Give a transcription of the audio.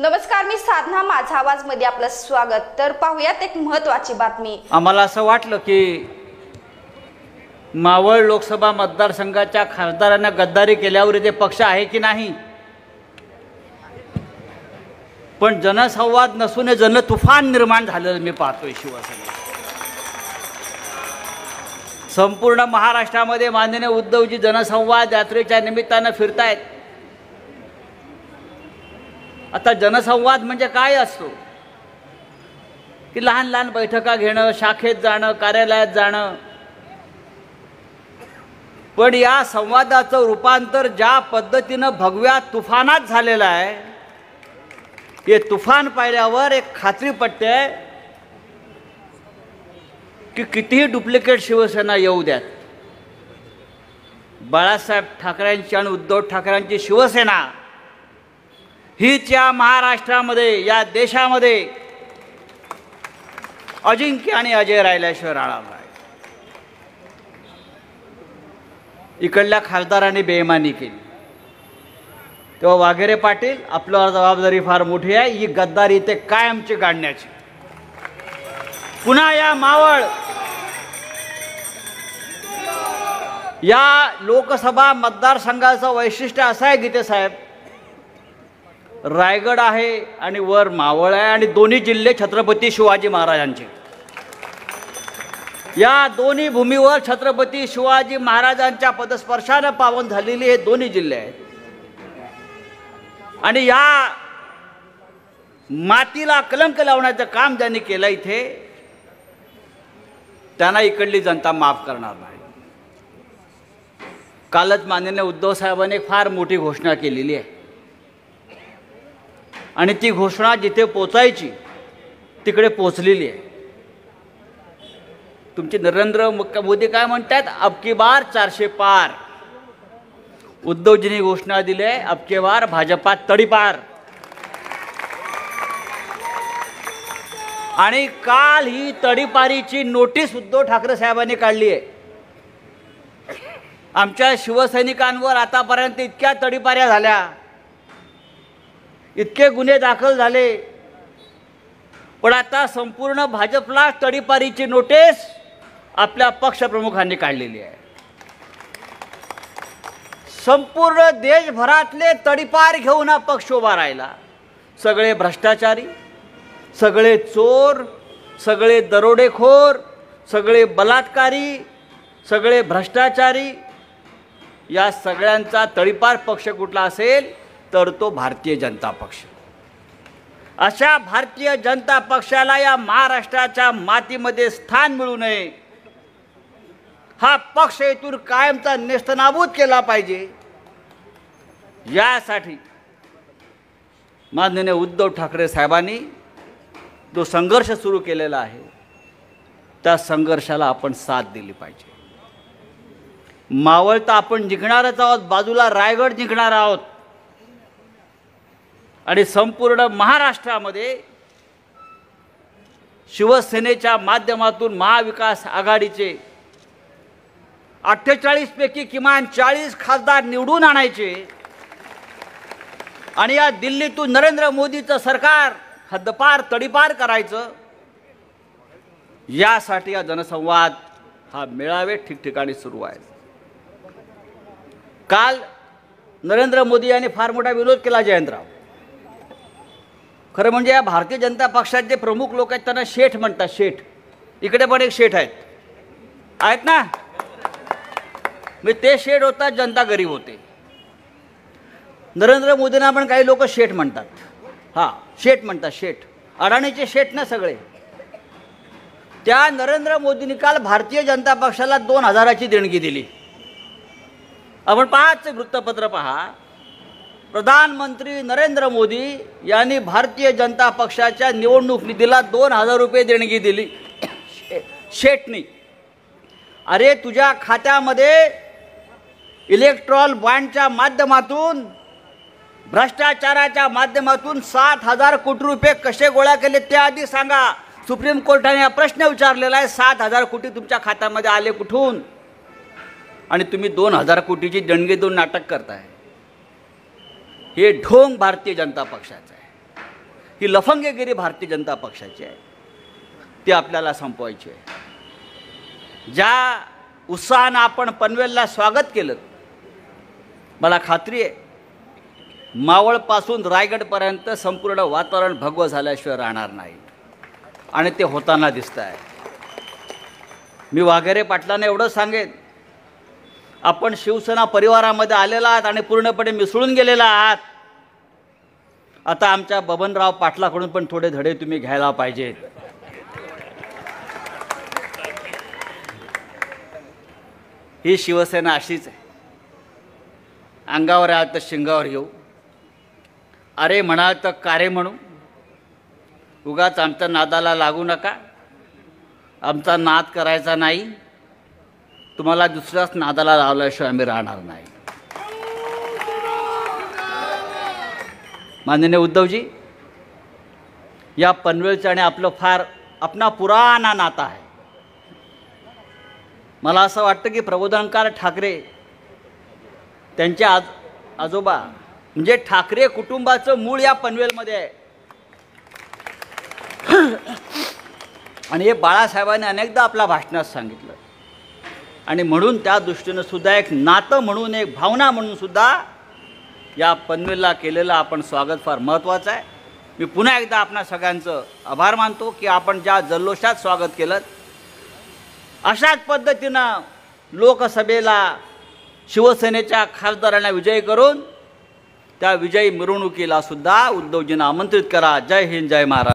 नमस्कार, मी साधना, माझा आवाज मध्ये आपलं स्वागत। तर पाहूयात एक महत्त्वाची बातमी। आम्हाला असं वाटलं की मावळ लोकसभा मतदारसंघाच्या खासदारांना गद्दारी केल्यावर ते पक्ष आहे की नाही, पण जनसंवाद नसून जनतुफान निर्माण झालेलं मी पाहतोय। शिवसेना संपूर्ण महाराष्ट्रामध्ये माननीय उद्धवजी जनसंवाद यात्रेच्या निमित्तानं फिरतायत। आता जनसंवाद म्हणजे काय असतो की लहान लहान बैठका घेणं, शाखेत जाणं, कार्यालयात जाणं, पण या संवादाचं रूपांतर ज्या पद्धतीनं भगव्या तुफानात झालेलं आहे, हे तुफान पाहिल्यावर एक खात्री पटते की कितीही डुप्लिकेट शिवसेना येऊ द्यात, बाळासाहेब ठाकरेंची आणि उद्धव ठाकरेंची शिवसेना हीच या महाराष्ट्रामध्ये, या देशामध्ये अजिंक्य आणि अजय राहिल्याशिवाय राहणार नाही। इकडल्या खासदारांनी बेईमानी केली तेव्हा वाघेरे पाटील, आपल्यावर जबाबदारी फार मोठी आहे, ही गद्दारी ते कायमची काढण्याची। पुन्हा या मावळ या लोकसभा मतदारसंघाचं वैशिष्ट्य असं आहे गीते साहेब, रायगड आहे आणि वर मावळ आहे आणि दोन्ही जिल्हे छत्रपती शिवाजी महाराजांचे। या दोन्ही भूमीवर छत्रपती शिवाजी महाराजांच्या पदस्पर्शाने पावन झालेले हे दोन्ही जिल्हे आहेत आणि या मातीला कलंक लावण्याचं काम ज्यांनी केलं इथे, त्यांना इकडली जनता माफ करणार नाही। कालच माननीय उद्धव साहेबांनी फार मोठी घोषणा केलेली आहे आणि ती घोषणा जिथे पोचायची तिकडे पोचलेली आहे। तुमचे नरेंद्र मोदी काय म्हणतात, अब की बार 400 पार। उद्धवजींनी घोषणा दिली आहे, अब की बार भाजपात तडीपार। आणि काल ही तडीपारीची नोटीस उद्धव ठाकरे साहेबांनी काढली आहे। आमच्या शिवसैनिकांवर आतापर्यंत इतक्या तडीपाऱ्या झाल्या, इतके गुन्हे दाखल झाले, पण आता संपूर्ण भाजपला तडीपारीची नोटीस आपल्या पक्षप्रमुखांनी काढलेली आहे। संपूर्ण देशभरातले तडीपार घेऊन हा पक्ष उभा राहिला। सगळे भ्रष्टाचारी, सगळे चोर, सगळे दरोडेखोर, सगळे बलात्कारी, सगळे भ्रष्टाचारी, या सगळ्यांचा तडीपार पक्ष कुठला असेल तर तो भारतीय जनता पक्ष। अशा भारतीय जनता पक्षाला या महाराष्ट्राच्या मातीमध्ये स्थान मिळू नये, हा पक्ष इथून कायमचा नेस्तनाबूत केला पाहिजे, यासाठी माननीय उद्धव ठाकरे साहेबांनी जो संघर्ष सुरू केलेला आहे त्या संघर्षाला आपण साथ दिली पाहिजे। मावळ तर आपण जिंकणारच आहोत, बाजूला रायगड जिंकणार आहोत आणि संपूर्ण महाराष्ट्रामध्ये शिवसेनेच्या माध्यमातून महाविकास आघाडीचे 48 पैकी किमान 40 खासदार निवडून आणायचे आणि या दिल्लीतून नरेंद्र मोदीचं सरकार हद्दपार तडीपार करायचं, यासाठी हा जनसंवाद, हा मेळावे ठिकठिकाणी सुरू आहे। काल नरेंद्र मोदी यांनी फार मोठा विरोध केला जयंतराव। खरं म्हणजे या भारतीय जनता पक्षाचे जे प्रमुख लोक आहेत त्यांना शेठ म्हणतात, शेठ। इकडे पण एक शेठ आहेत ना, मी ते शेठ होतात, जनता गरीब होते। नरेंद्र मोदींना पण काही लोक शेठ म्हणतात, हां शेठ म्हणतात, शेठ अडाणीचे शेठ ना सगळे। त्या नरेंद्र मोदींनी काल भारतीय जनता पक्षाला 2000ची देणगी दिली। आपण पाहाच वृत्तपत्र पहा, प्रधानमंत्री नरेंद्र मोदी यांनी भारतीय जनता पक्षाच्या निवडणूक निधीला 2000 रुपये देणगी दिली शेठनी। अरे तुझ्या खात्यामध्ये इलेक्ट्रॉल बॉन्डच्या माध्यमातून, भ्रष्टाचाराच्या माध्यमातून 7000 कोटी रुपये कसे गोळा केले ते आधी सांगा। सुप्रीम कोर्टाने हा प्रश्न विचारलेला आहे, 7000 कोटी तुमच्या खात्यामध्ये आले कुठून आणि तुम्ही 2000 कोटीची देणगी देऊन नाटक करताय। हे ढोंग भारतीय जनता पक्षाचं आहे। ही लफंगेगिरी भारतीय जनता पक्षाची आहे, ती आपल्याला संपवायची आहे. ज्या उत्साहानं आपण पनवेलला स्वागत केलं, मला खात्री आहे मावळपासून रायगडपर्यंत संपूर्ण वातावरण भगवं झाल्याशिवाय राहणार नाही, आणि ते होताना दिसतं आहे. मी वाघेरे पाटलांना एवढं सांगेन, आपण शिवसेना परिवारामध्ये आलेला आहात आणि पूर्णपणे मिसळून गेलेला आहात. आता आमच्या बबनराव पाटलाकडून पण थोडे धडे तुम्ही घ्यायला पाहिजेत. ही शिवसेना अशीच आहे, अंगावर आलं तर शिंगावर घेऊ, अरे म्हणाल तर कारे म्हणू. उगाच आमच्या नादाला लागू नका, आमचा नाद करायचा नाही, तुम्हाला दुसऱ्याच नादाला लावल्याशिवाय आम्ही राहणार नाही. माननीय उद्धवजी, या पनवेलचं आणि आपलं फार आपला पुराणा नाता आहे. मला असं वाटतं की प्रबोधनकार ठाकरे त्यांचे आजोबा म्हणजे ठाकरे कुटुंबाचं मूळ या पनवेलमध्ये आहे. आणि हे बाळासाहेबांनी अनेकदा आपल्या भाषणात सांगितलं, आणि म्हणून त्या दृष्टीनं सुद्धा एक नातं म्हणून, एक भावना म्हणून सुद्धा या पनवेलला केलेलं आपण स्वागत फार महत्त्वाचं आहे. मी पुन्हा एकदा आपणा सगळ्यांचं आभार मानतो की आपण ज्या जल्लोषात स्वागत केलं, अशाच पद्धतीनं लोकसभेला शिवसेनेच्या खासदारांना विजयी करून त्या विजयी मिरवणुकीला सुद्धा उद्धवजींना आमंत्रित करा. जय हिंद, जय महाराष्ट्र.